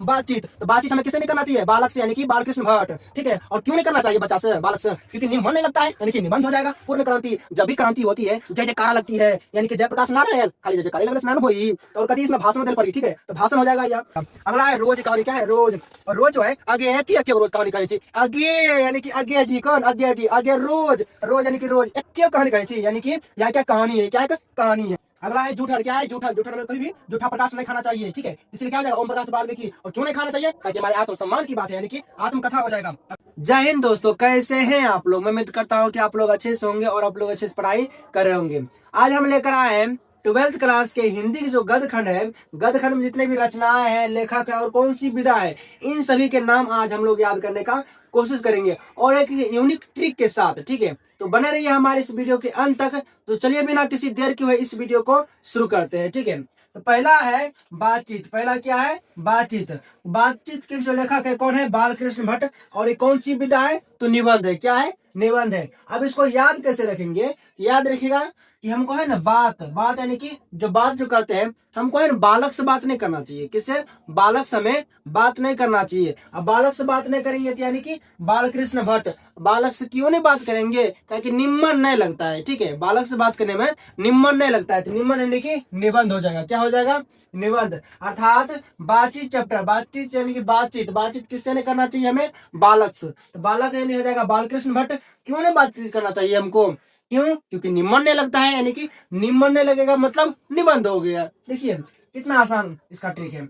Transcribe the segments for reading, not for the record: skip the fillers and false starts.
बातचीत। तो बातचीत हमें किससे नहीं करना चाहिए? बालक से, यानी कि बालकृष्ण भट्ट। ठीक है, और क्यों नहीं करना चाहिए बच्चा से, बालक से? क्योंकि निबंध नहीं लगता है, यानी कि निबंध हो जाएगा। पूर्ण क्रांति, जब भी क्रांति होती है जय जयकारा लगती है, यानी कि जयप्रकाश नारायण, खाली जय जयकारा लगने स्नान हुई तो और कभी इसमें भाषण दे पड़ी। ठीक है, तो भाषण हो जाएगा यह। अगला है रोज कहानी। क्या है? रोज। और रोज जो है आगे है थी रोज कहानी कही थी आगे, यानी कि आगे जी कौन? आगे जी आगे रोज। रोज यानी कि रोज एक कहानी कही थी, यानी कि यहाँ क्या कहानी है? क्या है? कहानी है। अगला है जूठन। क्या है? जूठन। जूठन में कभी भी जूठा प्रकाश नहीं खाना चाहिए। ठीक है, इसलिए क्या हो जाएगा? ओम प्रकाश वाल्मीकि। और क्यों नहीं खाना चाहिए? ताकि हमारे आत्मसम्मान की बात है, यानी कि आत्मकथा हो जाएगा। जय हिंद दोस्तों, कैसे हैं आप लोग? मैं उम्मीद करता हूँ कि आप लोग अच्छे से होंगे और आप लोग अच्छे से पढ़ाई कर रहे होंगे। आज हम लेकर आए हैं 12th क्लास के हिंदी की जो गद्य खंड है, गद्य खंड में जितने भी रचनाएं हैं, लेखक है और कौन सी विधा है, इन सभी के नाम आज हम लोग याद करने का कोशिश करेंगे और एक यूनिक ट्रिक के साथ। ठीक है, तो बने रहिए हमारे इस वीडियो के अंत तक। तो चलिए बिना किसी देर के हुए इस वीडियो को शुरू करते हैं। ठीक है, तो पहला है बातचीत। पहला क्या है? बातचीत। बातचीत के जो लेखक है कौन है? बालकृष्ण भट्ट। और ये कौन सी विधा है? तो निबंध है। क्या है? निबंध है। अब इसको याद कैसे रखेंगे? याद रखिएगा कि हमको है ना बात, बात यानी कि जो बात जो करते हैं, हमको है ना बालक से बात नहीं करना चाहिए। किससे? बालक से हमें बात नहीं करना चाहिए। अब बालक से बात नहीं करेंगे तो यानी कि बालकृष्ण भट्ट। बालक से क्यों नहीं बात करेंगे? क्योंकि निम्न नहीं लगता है। ठीक है, बालक से बात करने में निम्न नहीं लगता है, तो निम्न यानी कि निबंध हो जाएगा। क्या हो जाएगा? निबंध। अर्थात बातचीत चैप्टर, बातचीत यानी कि बातचीत। बातचीत किससे नहीं करना चाहिए? हमें बालक से। तो बालक यानी हो जाएगा बालकृष्ण भट्ट। क्यों नहीं बातचीत करना चाहिए हमको? क्यों? क्योंकि निम्न नहीं लगता है, यानी कि निम्न नहीं लगेगा मतलब निबंध हो गया। देखिए कितना आसान इसका ट्रिक है।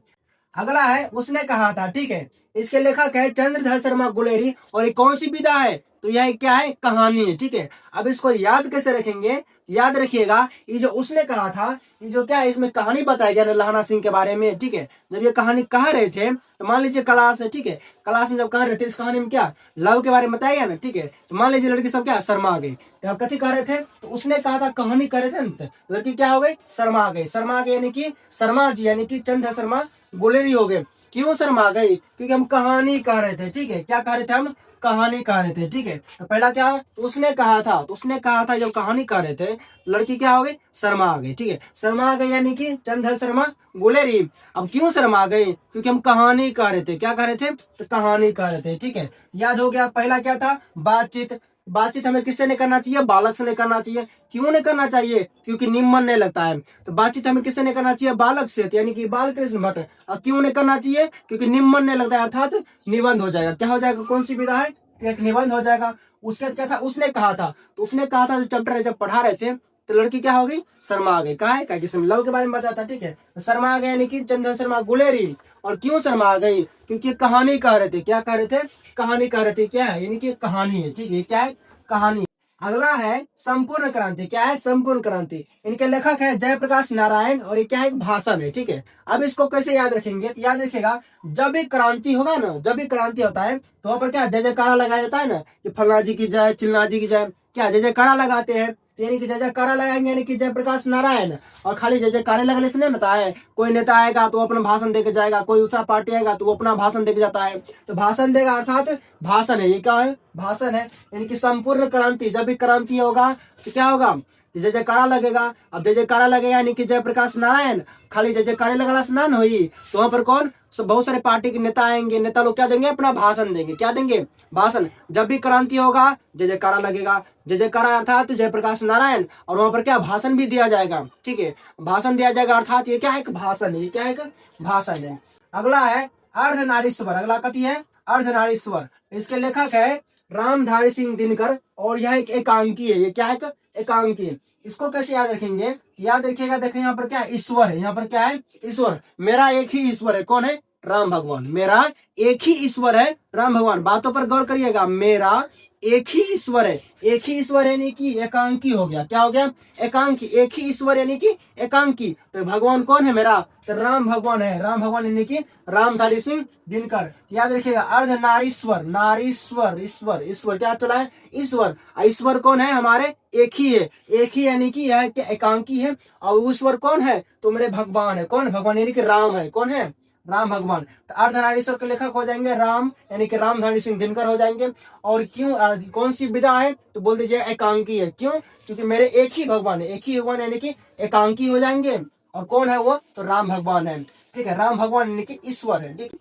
अगला है उसने कहा था। ठीक है, इसके लेखक है चंद्रधर शर्मा गुलेरी। और ये कौन सी विधा है? तो यह क्या है? कहानी है। ठीक है, अब इसको याद कैसे रखेंगे? याद रखिएगा, ये जो उसने कहा था, ये जो क्या है, इसमें कहानी बताई गया लहना सिंह के बारे में। ठीक है, जब ये कहानी कह रहे थे तो मान लीजिए क्लास है। ठीक है, क्लास में जब कह रहे थे इस कहानी में क्या लव के बारे में बताया गया ना। ठीक है, तो मान लीजिए लड़की सब क्या शर्मा गई। तो अब कथी कह रहे थे? तो उसने कहा था कहानी कह रहे थे ना, तो लड़की क्या हो गई? शर्मा गई। शर्मा गई यानी कि शर्मा जी, यानी कि चंद्रधर शर्मा गुलेरी हो गए। क्यों शर्मा गई? क्योंकि हम कहानी कह रहे थे। ठीक है, क्या कह रहे थे? हम कहानी कह रहे थे। ठीक है, तो पहला क्या? उसने कहा था। तो उसने कहा था जब कहानी कह रहे थे, लड़की क्या हो गई? शर्मा आ गई। ठीक है, शर्मा आ गई यानी कि चंद्रधर शर्मा गुलेरी। अब क्यों शर्मा गई? क्योंकि हम कहानी कह रहे थे। क्या कह रहे थे? तो कहानी कह रहे थे। ठीक है, याद हो गया। पहला क्या था? बातचीत। बातचीत हमें किससे नहीं करना चाहिए? बालक से नहीं करना चाहिए। क्यों नहीं करना चाहिए? क्योंकि निम्न नहीं लगता है। तो बातचीत हमें किससे नहीं करना चाहिए? बालक से, यानी कि बालकृष्ण भट्ट। और क्यों नहीं करना चाहिए? क्योंकि निम्न नहीं लगता है, अर्थात निबंध हो जाएगा। क्या हो जाएगा? कौन सी विधा है? तो एक निबंध हो जाएगा। उसके बाद क्या था? उसने कहा था। तो उसने कहा था जो चैप्टर जब पढ़ा रहे थे, तो लड़की क्या हो गई? शर्मा आ गई। कहा है? क्योंकि लव के बारे में बताया था। ठीक है, तो शर्मा आ गई यानी कि चंद्रधर शर्मा गुलेरी। और क्यों शर्मा आ गई? क्योंकि कहानी कह रहे थे। क्या कह रहे थे? कहानी कह रहे थे। क्या है? यानी कि कहानी है। ठीक है, क्या है? कहानी। अगला है संपूर्ण क्रांति। क्या है? संपूर्ण क्रांति। इनके लेखक है जयप्रकाश नारायण। और ये क्या है? एक भाषण है। ठीक है, अब इसको कैसे याद रखेंगे? याद रखिएगा, जब भी क्रांति होगा ना, जब भी क्रांति होता है तो वहां पर क्या जय जयकारा लगाया जाता है ना, कि फलना जी की जय, चिल्ला जी की जय। क्या जय जयकारा लगाते हैं? यानी कि जय जयकारा लगाएंगे, यानी कि जयप्रकाश नारायण। और खाली जय जयकारे लगने से नहीं होता है। कोई नेता आएगा तो वो अपना भाषण देके जाएगा, कोई दूसरा पार्टी आएगा तो वो अपना भाषण देके जाता है। तो भाषण देगा, अर्थात भाषण है। ये क्या है? भाषण है। यानी कि संपूर्ण क्रांति, जब भी क्रांति होगा तो क्या होगा? जय जयकारा लगेगा। अब जय जयकारा लगेगा यानी कि जयप्रकाश नारायण। खाली जय जयकारे लगला से ना हुई, तो वहां पर कौन? बहुत सारे पार्टी के नेता आएंगे। नेता लोग क्या देंगे? अपना भाषण देंगे। क्या देंगे? भाषण। जब भी क्रांति होगा जय जयकारा लगेगा। जय जयकारा अर्थात जयप्रकाश नारायण। और वहां पर क्या? भाषण भी दिया जाएगा। ठीक है, भाषण दिया जाएगा, अर्थात ये क्या है? एक भाषण है। ये क्या है? एक भाषण है। अगला है अर्धनारीश्वर। अगला कथी है? अर्धनारीश्वर। इसके लेखक है रामधारी सिंह दिनकर। और यह एक एकांकी है। ये क्या है? एकांकी। इसको कैसे याद रखेंगे? याद रखिएगा, देखें यहाँ पर क्या है? ईश्वर है। यहाँ पर क्या है? ईश्वर। मेरा एक ही ईश्वर है। कौन है? राम भगवान। मेरा एक ही ईश्वर है, राम भगवान। बातों पर गौर करिएगा, मेरा एक ही ईश्वर है। एक ही ईश्वर यानी कि एकांकी हो गया। क्या हो गया? एकांकी। एक ही ईश्वर यानी कि एकांकी। तो भगवान कौन है मेरा? तो राम भगवान है। राम भगवान यानी कि रामधारी सिंह दिनकर। याद रखिएगा, अर्धनारीश्वर। नारीश्वर, ईश्वर। ईश्वर क्या चला है? ईश्वर। ईश्वर कौन है? हमारे एक ही है। एक ही यानी कि यह एकांकी है। और ईश्वर कौन है? तो मेरे भगवान है। कौन? भगवान यानी कि राम है। कौन है? राम भगवान। तो अर्धनारीश्वर के लेखक हो जाएंगे राम, यानी कि रामधारी सिंह दिनकर हो जाएंगे। और क्यों? कौन सी विधा है? तो बोल दीजिए एकांकी है। क्यों? क्योंकि मेरे एक ही भगवान है। एक ही भगवान यानी कि एकांकी हो जाएंगे। और कौन है वो? तो राम भगवान है। ठीक है, राम भगवान यानी कि ईश्वर है। ठीक,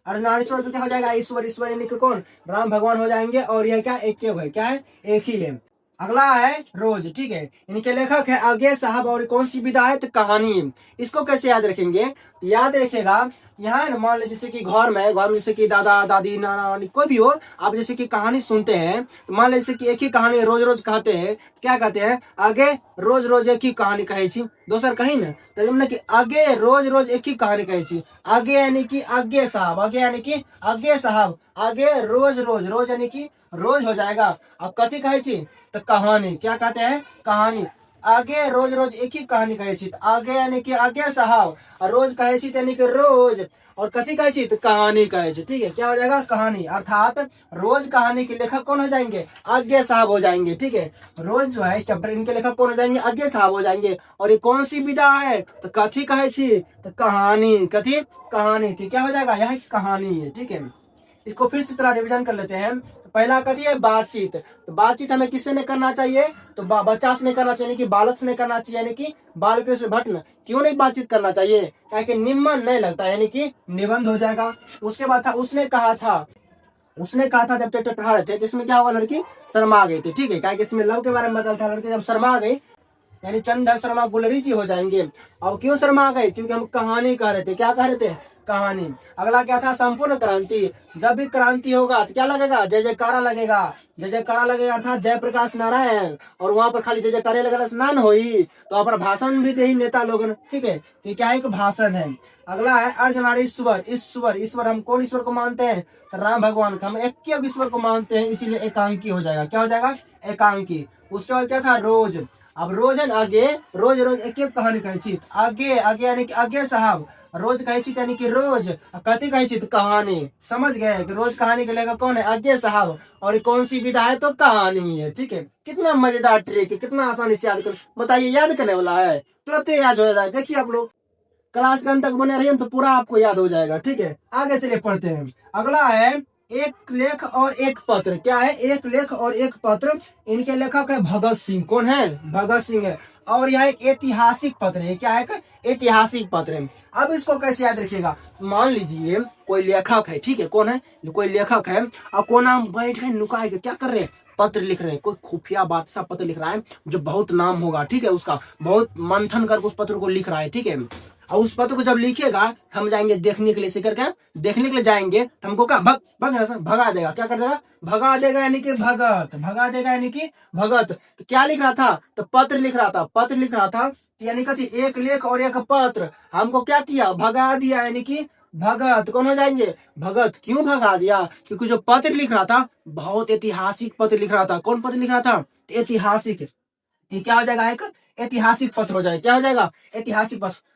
अर्धनारीश्वर तो क्या हो जाएगा, ईश्वर, ईश्वर यानी कि कौन, राम भगवान हो जाएंगे। और यह क्या एक है, क्या है, एक ही है। अगला है रोज, ठीक है, इनके लेखक है आगे साहब। और कौन सी विधा है, तो कहानी। इसको कैसे याद रखेंगे, तो याद रखेगा, यहाँ है ना, मान लीजिए जैसे कि घर में जैसे कि दादा दादी नाना नानी कोई भी हो, आप जैसे कि कहानी सुनते हैं, तो मान लीजिए कि एक ही कहानी रोज रोज कहते हैं, तो क्या कहते हैं, आगे रोज रोज एक ही कहानी कहे छी, दोसर कहीं ना, तो हमने कि आगे रोज रोज एक ही कहानी कहे छी। आगे यानी कि आगे साहब, आगे यानी कि आगे साहब, आगे रोज रोज, रोज यानी कि रोज हो जाएगा। अब कथी कहे छी, तो कहानी, क्या कहते हैं, कहानी। आगे रोज रोज एक ही कहानी कहे छी, तो आगे यानी कि आगे साहब, और रोज कहे छी यानी कि रोज, और कथी कहे छी, तो कहानी कहे छी, ठीक है, क्या हो जाएगा, कहानी। अर्थात रोज कहानी के लेखक कौन हो जाएंगे, आगे साहब हो जाएंगे, ठीक है। रोज जो है चैप्टर, इनके लेखक कौन हो जाएंगे, आगे साहब हो जाएंगे। और ये कौन सी विधा है, तो कथी कहे छी, तो कहानी, कथी, कहानी थी, क्या हो जाएगा, यह कहानी है, ठीक है। इसको फिर से तरह रिविजन कर लेते हैं। तो पहला कथी है, बातचीत। तो बातचीत हमें किससे नहीं करना चाहिए, तो बच्चा से नहीं करना चाहिए, कि बालक से नहीं करना चाहिए, यानी कि बालकृष्ण भट्ट। क्यों नहीं बातचीत करना चाहिए, ताकि निम्न नहीं लगता, यानी कि निबंध हो जाएगा। उसके बाद था उसने कहा था, उसने कहा था जब चैप्टर पढ़ा रहे थे, जिसमें क्या होगा, लड़की शर्मा गई थी, ठीक है, क्या इसमें लव के बारे में बताया था। लड़की जब शर्मा गई, यानी चंदा शर्मा गुलरी जी हो जाएंगे। और क्यों शर्मा गए, क्योंकि हम कहानी कह रहे थे, क्या कह रहे थे, कहानी। अगला क्या था, संपूर्ण क्रांति। जब भी क्रांति होगा तो क्या लगेगा, जय जयकारा लगेगा, जय जयकारा लगेगा, अर्थात जय प्रकाश नारायण। और वहां पर खाली जय जयकारे लगेगा, स्नान होई तो अपन भाषण भी दे नेता लोगन, ठीक है, तो क्या एक भाषण है। अगला है अर्धनारीश्वर, ईश्वर, ईश्वर हम कौन ईश्वर को मानते हैं, तो राम भगवान का हम एक ईश्वर को मानते हैं, इसीलिए एकांकी हो जाएगा, क्या हो जाएगा, एकांकी। उसके बाद क्या था, रोज। अब रोज है ना, आगे रोज रोज एक एक कहानी कहे छी, आगे आगे यानी कि आगे साहब, रोज कहे छी यानी कि रोज, कथी कहे छी, तो कहानी। समझ गए कि रोज कहानी के लेखक कौन है, आगे साहब। और ये कौन सी विधा है, तो कहानी है, ठीक है। कितना मजेदार ट्रिक है, कितना आसानी से याद कर, बताइए, याद करने वाला है, तुरंत याद हो जाए। देखिए आप लोग क्लास के अंत तक बने रहिए तो पूरा आपको याद हो जाएगा, ठीक है। आगे चलिए पढ़ते हैं। अगला है एक लेख और एक पत्र। क्या है, एक लेख और एक पत्र। इनके लेखक है भगत सिंह। कौन है, भगत सिंह है। और यह एक ऐतिहासिक पत्र है। क्या है, ऐतिहासिक पत्र है। अब इसको कैसे याद रखिएगा, मान लीजिए कोई लेखक है, ठीक है, कौन है, कोई लेखक है, और कोई नाम बैठ गए नुका के क्या कर रहे हैं, पत्र लिख रहे हैं, कोई खुफिया बादशाह पत्र लिख रहा है, जो बहुत नाम होगा, ठीक है, उसका बहुत मंथन कर उस पत्र को लिख रहा है, ठीक है। और उस पत्र को जब लिखेगा, हम जाएंगे देखने के लिए, शिखर क्या देखने के लिए जाएंगे, तो हमको क्या भगा देगा, क्या कर देगा, भगा देगा, यानी कि भगत, भगा देगा, यानी कि भगत। तो क्या लिख रहा था, तो पत्र लिख रहा था, पत्र लिख रहा था, यानी कि एक लेख और एक पत्र। हमको क्या किया, भगा दिया, यानी कि भगत। कौन हो जाएंगे, भगत। क्यों भगा दिया, क्योंकि जो पत्र लिख रहा था बहुत ऐतिहासिक पत्र लिख रहा था। कौन पत्र लिख रहा था, ऐतिहासिक। क्या हो जाएगा, एक ऐतिहासिक पत्र हो जाएगा, क्या हो जाएगा, ऐतिहासिक पत्र।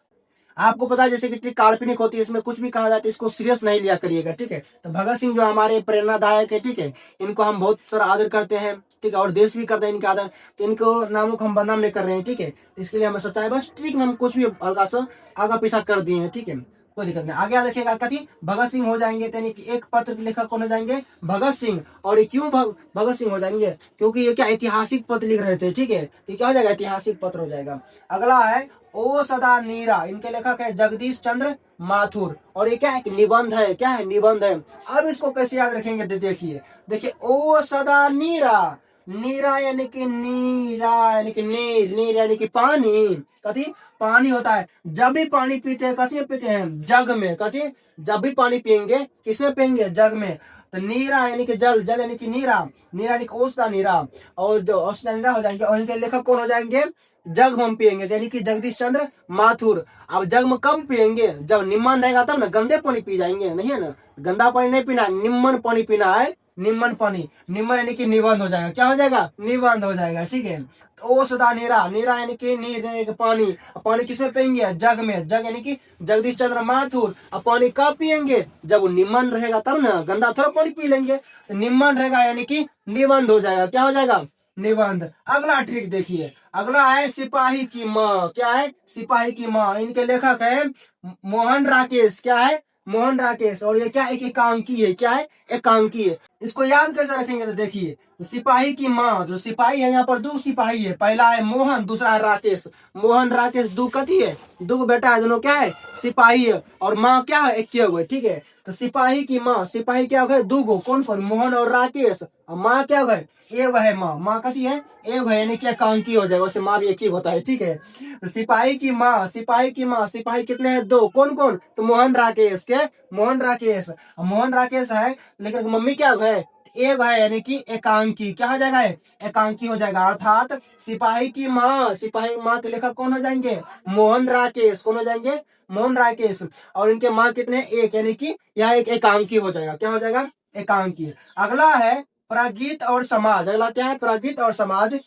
आपको पता है जैसे कि ट्रिक काल्पनिक होती है, इसमें कुछ भी कहा जाता है, इसको सीरियस नहीं लिया करिएगा, ठीक है। तो भगत सिंह जो हमारे प्रेरणादायक है, ठीक है, इनको हम बहुत सारा आदर करते हैं, ठीक है, और देश भी करते हैं इनका आदर। तो इनको नामों को हम बदनाम नहीं कर रहे हैं, ठीक है। तो इसके लिए हमें सोचा है, बस ट्रिक में हम कुछ भी हल्का सा आगा पीछा कर दिए हैं, ठीक है, कोई दिक्कत नहीं। आगे देखिएगा, कथी भगत सिंह हो जाएंगे, यानी कि एक पत्र के लेखक कौन हो जाएंगे, भगत सिंह। और ये क्यों भगत सिंह हो जाएंगे, क्योंकि ये क्या ऐतिहासिक पत्र लिख रहे थे, ठीक है, तो क्या हो जाएगा, ऐतिहासिक पत्र हो जाएगा। अगला है ओ सदा नीरा। इनके लेखक है जगदीश चंद्र माथुर। और ये क्या है, निबंध है, क्या है, निबंध है। अब इसको कैसे याद रखेंगे, देखिए देखिए, ओ सदा नीरा, नीरा यानी कि नीरा, यानी कि नीर, नीर यानी कि पानी, कथी, पानी होता है। जब भी पानी पीते हैं, कथी में पीते हैं, जग में, कथी, जब भी पानी पियेंगे किसमें पियेंगे, जग में। तो नीरा यानी कि जल, जल यानी कि नीरा, नीरा यानी कि औषधा नीरा, और जो औषधा नीरा हो जाएंगे। और इनके लेखक कौन हो जाएंगे, जग में पियेंगे, यानी कि जगदीश चंद्र माथुर। अब जग में कम पियेंगे, जब निम्न रहेगा तब ना, गंदे पानी पी जाएंगे, नहीं है ना, गंदा पानी नहीं पीना, निम्न पानी पीना है, निम्न पानी। निम्न यानी कि निबंध हो जाएगा, क्या हो जाएगा, निबंध हो जाएगा, ठीक है। तो ओ सदा नीरा, नीरा यानी कि नीर यानी कि पानी। पानी किसमें पियेंगे, जग में, जग यानी कि जगदीश चंद्र माथुर। अब पानी कब पियेंगे, जब वो निम्न रहेगा तब ना, गंदा थोड़ा पानी पी लेंगे। निम्न रहेगा यानी कि निबंध हो जाएगा, क्या हो जाएगा, निबंध। अगला ट्रिक देखिए, अगला है सिपाही की माँ। क्या है, सिपाही की माँ। इनके लेखक है मोहन राकेश। क्या है, मोहन राकेश। और ये क्या, एक एकांकी है, क्या है, एकांकी है। इसको याद कैसे रखेंगे, तो देखिए तो सिपाही की माँ, जो सिपाही है यहाँ पर दो सिपाही है, पहला है मोहन, दूसरा है राकेश। मोहन राकेश दो कथी है, दो बेटा है, दोनों क्या है, सिपाही है। और माँ क्या है, एक हो गए, ठीक है। तो सिपाही की माँ, सिपाही क्या हो गए, दो गो, कौन कौन, मोहन और राकेश। और माँ क्या हो गए, एक है माँ, माँ कथी है, एक है, यानी कि एकांकी हो जाएगा, उससे माँ भी एक ही होता है, ठीक है। तो सिपाही की माँ, सिपाही की माँ, सिपाही कितने हैं, दो, कौन कौन, तो मोहन राकेश के, मोहन राकेश, मोहन राकेश है, लेकिन मम्मी क्या है, एक है, यानी कि एकांकी, क्या हो जाएगा, एकांकी हो जाएगा। अर्थात सिपाही की माँ, सिपाही माँ के लेखक कौन हो जाएंगे, मोहन राकेश, कौन हो जाएंगे, मोहन राकेश। और इनके माँ कितने, एक, यानी कि यह एक एकांकी हो जाएगा, क्या हो जाएगा, एकांकी। अगला है प्रागीत और समाज। अगला क्या है, प्रागीत और समाज।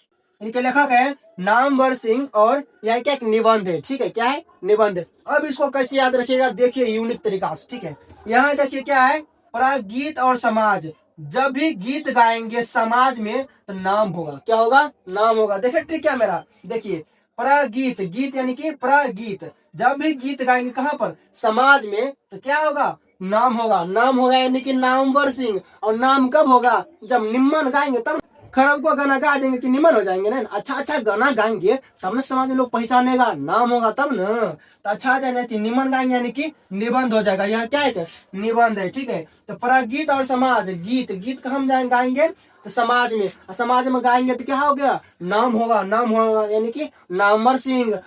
इनके लेखक है नामवर सिंह, और यह क्या, एक निबंध है, ठीक है, क्या है, निबंध। अब इसको कैसे याद रखिएगा, देखिए यूनिक तरीका से, ठीक है। यहाँ देखिए क्या है, प्रागीत और समाज, जब भी गीत गाएंगे समाज में तो नाम होगा, क्या होगा, नाम होगा। देखिए ट्रिक क्या मेरा, देखिए प्रागीत, गीत यानी कि प्रागीत, जब भी गीत गाएंगे कहाँ पर, समाज में, तो क्या होगा, नाम होगा, नाम होगा, यानी कि नामवर सिंह। और नाम कब होगा, जब निम्न गाएंगे तब, खराब को गाना गा देंगे कि निमन हो जाएंगे ना, अच्छा अच्छा गाना गाएंगे तब ना समाज में लोग पहचानेगा, नाम होगा तब ना। तो अच्छा जाए नहीं, निमन गाएंगे यानी कि निबंध हो जाएगा, यहाँ क्या है, निबंध है, ठीक है। तो प्रागीत और समाज, गीत, गीत का हम गाएंगे तो समाज में, समाज में गाएंगे तो क्या हो गया, नाम होगा, नाम होगा, यानी कि नामवर सिंह।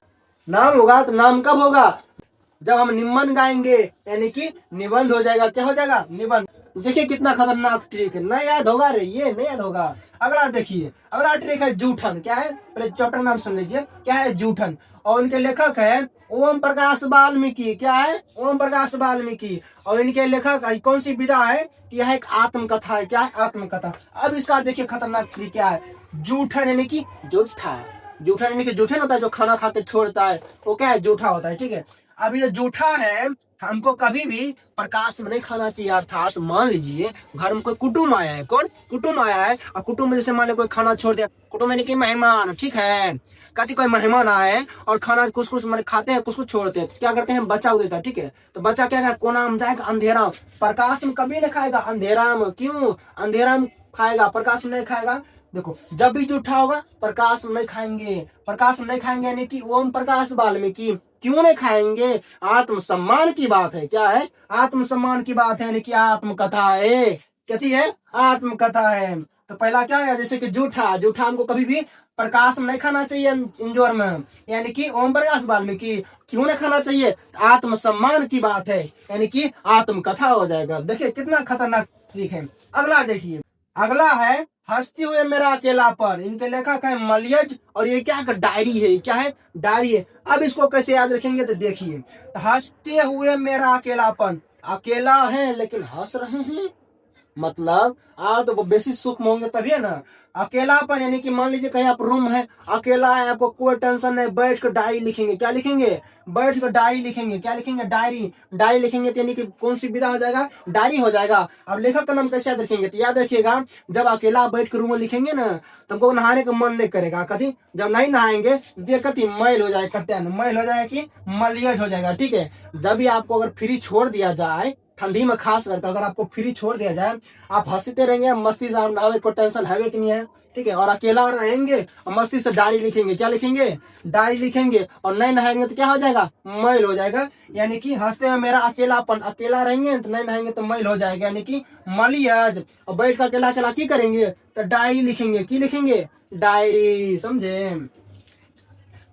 नाम होगा तो नाम कब होगा, जब हम निम्न गाएंगे, यानी कि निबंध हो जाएगा, क्या हो जाएगा, निबंध। देखिए कितना खतरनाक ट्रिक है, नहीं याद होगा रे, ये नहीं याद होगा। अगला देखिए, अगला ट्रिक है जूठन, क्या है, पहले चैप्टर नाम सुन लीजिए, क्या है जूठन। और इनके लेखक है ओम प्रकाश वाल्मीकि, क्या है, ओम प्रकाश वाल्मीकि। और इनके लेखक कौन सी विधा है, यह एक आत्मकथा है, क्या है, आत्मकथा। अब इसका देखिए खतरनाक ट्रिक क्या है, जूठन यानी कि जूठा, जूठा यानी कि जूठन होता है जो खाना खा के छोड़ता है, वो क्या है, जूठा होता है, ठीक है। अब ये जूठा है, हमको कभी भी प्रकाश में नहीं खाना चाहिए। अर्थात मान लीजिए घर में कोई कुटुम्ब आया है, कौन, कुटुम्ब आया है, और कुटुम्ब में जैसे मान लो कोई खाना छोड़ दिया, कुटुम्ब यानी कि मेहमान, ठीक है, कहती कोई मेहमान आए हैं और खाना कुछ कुछ मैंने खाते हैं, कुछ कुछ छोड़ते हैं, तो क्या करते हैं, बच्चा को देता है, ठीक है। तो बच्चा क्या है, कोना में जाएगा, अंधेरा, प्रकाश में कभी नहीं खाएगा, अंधेरा में, क्यों, अंधेरा में खाएगा, प्रकाश में नहीं खाएगा। देखो जब भी जूठा होगा प्रकाश में नहीं खाएंगे, प्रकाश में नहीं खाएंगे, यानी कि ओम प्रकाश वाल्मीकि, क्यों नहीं खाएंगे, आत्मसम्मान की बात है, क्या है, आत्मसम्मान की बात है, यानी कि आत्मकथा है, कैसी है, आत्मकथा है। तो पहला क्या है, जैसे कि जूठा, जूठा हमको कभी भी प्रकाश में नहीं खाना चाहिए, इंजोर में, यानी कि ओम प्रकाश वाल्मीकि, क्यों नहीं खाना चाहिए, आत्मसम्मान की बात है, यानी कि आत्मकथा हो जाएगा। देखिए कितना खतरनाक ट्रिक है। अगला देखिए, अगला है हंसते हुए मेरा अकेलापन। इनके लेखक है मलियज, और ये क्या है, डायरी है, क्या है, डायरी है। अब इसको कैसे याद रखेंगे, तो देखिए, हंसते हुए मेरा अकेलापन, अकेला है लेकिन हंस रहे हैं, मतलब आप तो बेसिक सुख में होंगे तभी है ना। अकेलापन यानी कि मान लीजिए कहीं आप रूम है, अकेला है, आपको कोई टेंशन नहीं, बैठ कर डायरी लिखेंगे, क्या लिखेंगे, बैठ कर डायरी लिखेंगे, क्या लिखेंगे, डायरी, डायरी लिखेंगे, तो यानी कि कौन सी विधा हो जाएगा, डायरी हो जाएगा। अब लेखक का नाम कैसे याद रखेंगे, तो याद रखिएगा, जब अकेला बैठ कर रूम में लिखेंगे ना, तुमको नहाने का मन नहीं करेगा, कथी, जब नहीं नहाएंगे तो कथी, मैल हो जाएगा, कहते हैं मैल हो जाएगा कि मलियज हो जाएगा, ठीक है। जब भी आपको अगर फ्री छोड़ दिया जाए, ठंडी में खास करके अगर आपको फ्री छोड़ दिया जाए, आप हंसते रहेंगे, मस्ती से नहावे, कोई टेंशन है कि नहीं है, ठीक है। और अकेला रहेंगे और मस्ती से डायरी लिखेंगे, क्या लिखेंगे, डायरी लिखेंगे, और नहीं नहाएंगे तो क्या हो जाएगा, मैल हो जाएगा। यानी कि हंसते हैं मेरा अकेलापन, अकेला रहेंगे तो नहीं नहाएंगे तो मैल हो जाएगा, यानी कि मलियज। और बैठ कर अकेला अकेला की करेंगे, तो डायरी लिखेंगे, की लिखेंगे, डायरी, समझे,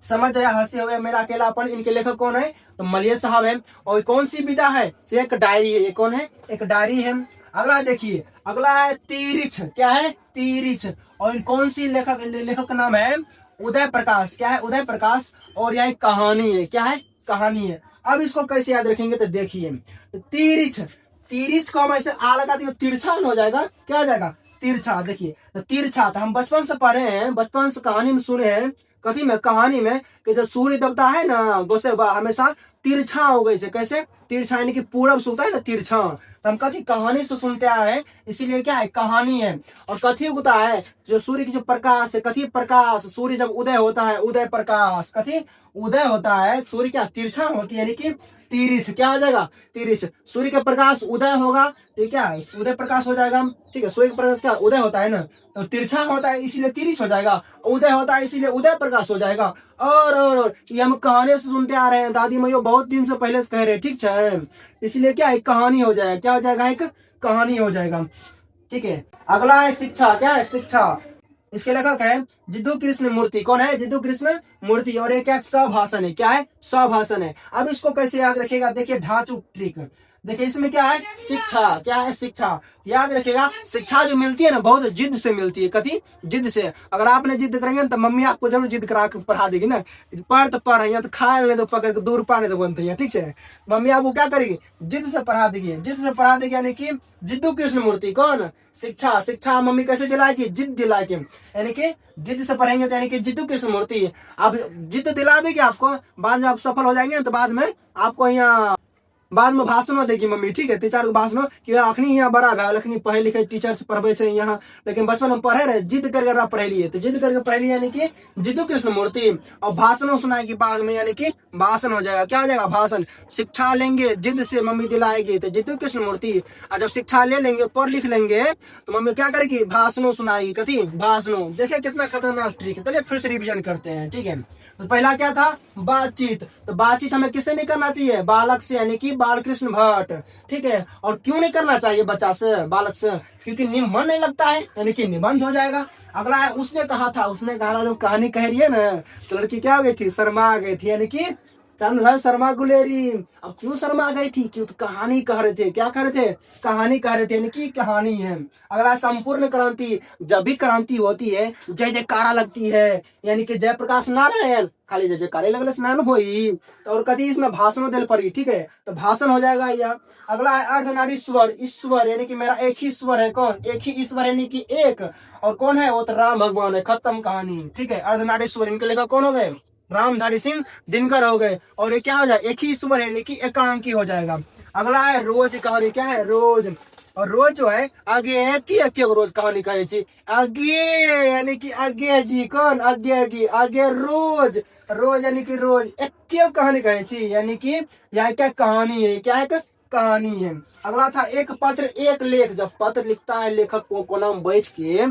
समझ आया, हंसते हुए मेरा अकेलापन। इनके लेखक कौन है, तो मलियज साहब है। और कौन सी विधा है, तो एक डायरी है, ये कौन है, एक डायरी है। अगला देखिए, अगला है तिरिछ, क्या है, तिरिछ। और कौन सी लेखक, लेखक का नाम है उदय प्रकाश, क्या है, उदय प्रकाश। और यह कहानी है, क्या है, कहानी है। अब इसको कैसे याद रखेंगे, तो देखिए, तिरिछ, तिरिछ को हम ऐसे आ लगा देंगे, तिरछा हो जाएगा, क्या हो जाएगा, तिरछा। देखिए तो तिरछा, तो हम बचपन से पढ़े हैं, बचपन से कहानी में सुने हैं, कथी में, कहानी में, कि जो सूर्य देवता है ना गोसेबा, हमेशा तिरछा हो गई है, कैसे, तिरछा यानी कि पूरब से होता है ना तिरछा, तो हम कथी कहानी से सुनते आए हैं, इसीलिए क्या है, कहानी है। और कथी होता है, जो सूर्य की जो प्रकाश है, कथी प्रकाश, सूर्य जब उदय होता है, उदय प्रकाश, कथी उदय होता है, सूर्य क्या तिरछा होती है, यानी कि तिरिछ, क्या हो जाएगा, तिरिछ। सूर्य का प्रकाश उदय होगा तो क्या उदय प्रकाश हो जाएगा, ठीक है। सूर्य का प्रकाश क्या उदय होता है ना, तो तिरछा होता है इसीलिए तिरिछ हो जाएगा, उदय होता है इसीलिए उदय प्रकाश हो जाएगा। और ये हम कहानी से सुनते आ रहे हैं, दादी मैया बहुत दिन से पहले से कह रहे हैं, ठीक है। इसलिए क्या एक कहानी हो जाएगा, क्या हो जाएगा, एक कहानी हो जाएगा, ठीक है। अगला है शिक्षा, क्या है शिक्षा। इसके लेखक है जिद्दू कृष्ण मूर्ति। कौन है, जिद्दू कृष्ण मूर्ति। और ये क्या सभाषण है, क्या है सभाषण है। अब इसको कैसे याद रखेगा, देखिए ढांचू ट्रिक। देखिए इसमें क्या है शिक्षा, क्या है शिक्षा, याद रखेगा। शिक्षा जो मिलती है ना बहुत जिद से मिलती है, कथी जिद से। अगर आपने जिद करेंगे तो मम्मी आपको जरूर जिद करा के पढ़ा देगी ना, पढ़ तो पढ़, या तो खा ले तो पकड़ 2 रुपया नहीं तो बनते हैं, ठीक है। मम्मी आपको क्या करेगी, जिद से पढ़ा देगी, जिद से पढ़ा देगी, यानी कि जिद्दू कृष्ण मूर्ति। कौन, शिक्षा। शिक्षा मम्मी कैसे दिलाएगी, जिद दिला के, यानी कि जिद से पढ़ेंगे तो यानी कि जिद्दू कृष्ण मूर्ति। अब जिद दिला देगी आपको, बाद में आप सफल हो जाएंगे तो बाद में आपको यहाँ बाद में भाषण देगी मम्मी, ठीक है। 3-4 भाषण कि अखनी यहाँ बड़ा भैल, अखनी पढ़े लिखे टीचर से पढ़े छे यहाँ, लेकिन बचपन में पढ़े रहे, जिद करके पढ़े लिए, तो जिद करके पढ़े लिए यानी कि जिद्दू कृष्ण मूर्ति। और भाषणों सुनाएगी बाद में, यानी कि भाषण हो जाएगा, क्या हो जाएगा भाषण। शिक्षा लेंगे जिद से मम्मी दिलाएगी तो जिद्दू कृष्ण मूर्ति। और जब शिक्षा ले लेंगे, पढ़ लिख लेंगे तो मम्मी क्या करेगी, भाषणों सुनाएगी, कथी भाषणों। देखिए कितना खतरनाक ट्रिक है। चलिए फिर से रिविजन करते हैं, ठीक है। तो पहला क्या था, बातचीत। तो बातचीत हमें किससे नहीं करना चाहिए, बालक से, यानी कि बालकृष्ण भट्ट, ठीक है। और क्यों नहीं करना चाहिए बच्चा से, बालक से, क्योंकि मन नहीं लगता है, यानी कि निबंध हो जाएगा। अगला है उसने कहा था, उसने कहा जो कहानी कह रही है ना, तो लड़की क्या हो गई थी, शर्मा गई थी, यानी कि चंद है शर्मा गुलेरी। अब क्यों शर्मा गई थी, क्यों, तो कहानी कह रहे थे, क्या कह रहे थे, कहानी कह रहे थे, यानी कि कहानी है। अगला संपूर्ण क्रांति। जब भी क्रांति होती है जय जयकारा लगती है, यानी कि जय प्रकाश नारायण, खाली जय जयकारे लगले स्नान होई। तो और कभी इसमें भाषण दिल पड़ी, ठीक है, तो भाषण हो जाएगा यह। अगला है अर्धनारीश्वर। ईश्वर यानी कि मेरा एक ही ईश्वर है, कौन, एक ही ईश्वर यानी कि एक। और कौन है, वो तो राम भगवान है, खत्म कहानी, ठीक है। अर्धनारीश्वर, इनके लेखक कौन हो गए, रामधारी सिंह दिनकर हो गए। और ये क्या हो जाए, एक ही ईश्वर है, यानी कि एकांकी हो जाएगा। अगला है रोज कहानी, क्या है रोज। और रोज जो है आगे है कि रोज कहानी कहे छी, आगे यानी कि आगे जी, कौन आगे की, आगे रोज, रोज यानी कि रोज एक कहानी कहे छी, यानी कि यह क्या कहानी है, क्या है कहानी है। अगला था एक पत्र एक लेख। जब पत्र लिखता है लेखक को नाम बैठ के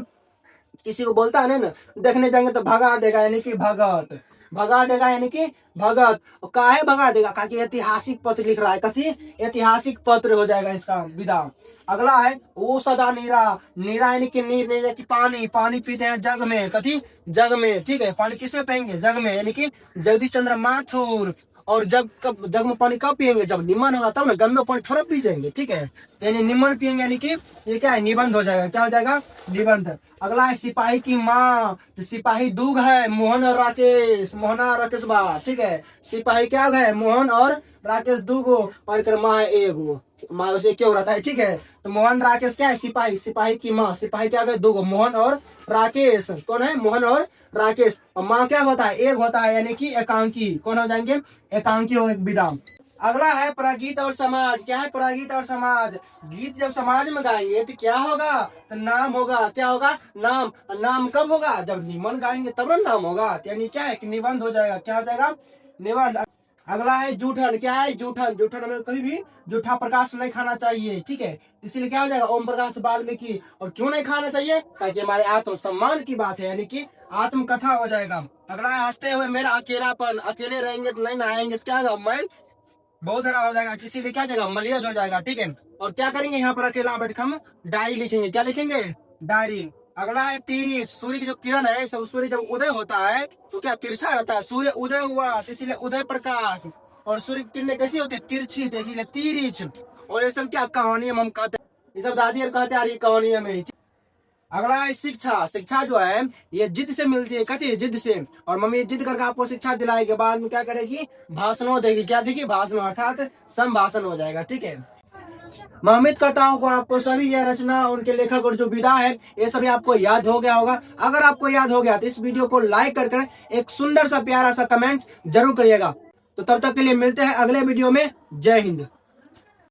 किसी को बोलता है ना, देखने जाएंगे तो भगा देगा, यानी कि भगत, भगा देगा, यानी कि भगत। काहे भगा देगा, कि ऐतिहासिक पत्र लिख रहा है, कथी ऐतिहासिक पत्र हो जाएगा इसका विदा। अगला है वो सदा नीरा। नीरा यानी कि नीर, नीर की पानी, पानी पीते हैं जग में, कथी जग में, ठीक है। पानी किसमें पियेंगे, जग में, यानी कि जगदीश चंद्र माथुर। और जग कब, जग में पानी कब पियेंगे, जब निमन होगा तब ना, गंदा पानी थोड़ा पी जाएंगे, ठीक है। यानी निमन पियेंगे, यानी कि ये क्या है, निबंध हो जाएगा, क्या हो जाएगा, निबंध। अगला है सिपाही की माँ। तो सिपाही दूग है, मोहन और राकेश, मोहना राकेश बा, ठीक है। सिपाही क्या है, मोहन और राकेश दूगो, और माँ है एगो, माँ उसे क्यों रहता है, ठीक है। तो मोहन राकेश क्या है, सिपाही, सिपाही की माँ, सिपाही क्या है, दूगो, मोहन और राकेश। कौन है, मोहन और राकेश। और माँ क्या होता है, एक होता है, यानी कि एकांकी। कौन हो जाएंगे, एकांकी हो, एक विदा। अगला है प्रगीत और समाज। क्या है प्रगीत और समाज। गीत जब समाज में गाएंगे तो क्या होगा, तो नाम होगा, क्या होगा, नाम। नाम कब होगा, जब निबंध गाएंगे तब ना नाम होगा, यानी क्या है, निबंध हो जाएगा, क्या हो जाएगा, निबंध। अगला है जूठन। क्या है जूठन। जूठन में कभी भी जूठा प्रकाश नहीं खाना चाहिए, ठीक है। इसीलिए क्या हो जाएगा, ओम प्रकाश वाल्मीकि। और क्यों नहीं खाना चाहिए, ताकि हमारे आत्म सम्मान की बात है, यानी कि आत्मकथा हो जाएगा। अगला है हंसते हुए मेरा अकेलापन। अकेले रहेंगे तो नहीं नहाएंगे तो क्या होगा, मैं बहुत सारा हो जाएगा, इसीलिए क्या जाएगा, मलियज हो जाएगा, ठीक है। और क्या करेंगे, यहाँ पर अकेला बैठ हम डायरी लिखेंगे, क्या लिखेंगे, डायरी। अगला है तिरछी। सूर्य की जो किरण है, सब सूर्य जब उदय होता है तो क्या तिरछा रहता है, सूर्य उदय हुआ तो इसीलिए उदय प्रकाश। और सूर्य की किरणें कैसी होती है, तिरछी, तो इसीलिए तिरछ। और ये सब क्या कहानी हम कहते हैं, ये सब दादी और कहते आ रही कहानी में। अगला है शिक्षा। शिक्षा जो है ये जिद से मिलती है, कहती है जिद से। और मम्मी जिद करके आपको शिक्षा दिलाएगी, बाद में क्या करेगी, भाषणों देगी, क्या देगी, भाषण, अर्थात संभाषण हो जाएगा, ठीक है। मैं उम्मीद करता हूँ को आपको सभी यह रचना, उनके लेखक और जो विधा है ये सभी आपको याद हो गया होगा। अगर आपको याद हो गया तो इस वीडियो को लाइक कर एक सुंदर सा प्यारा सा कमेंट जरूर करिएगा। तो तब तक के लिए मिलते हैं अगले वीडियो में। जय हिंद।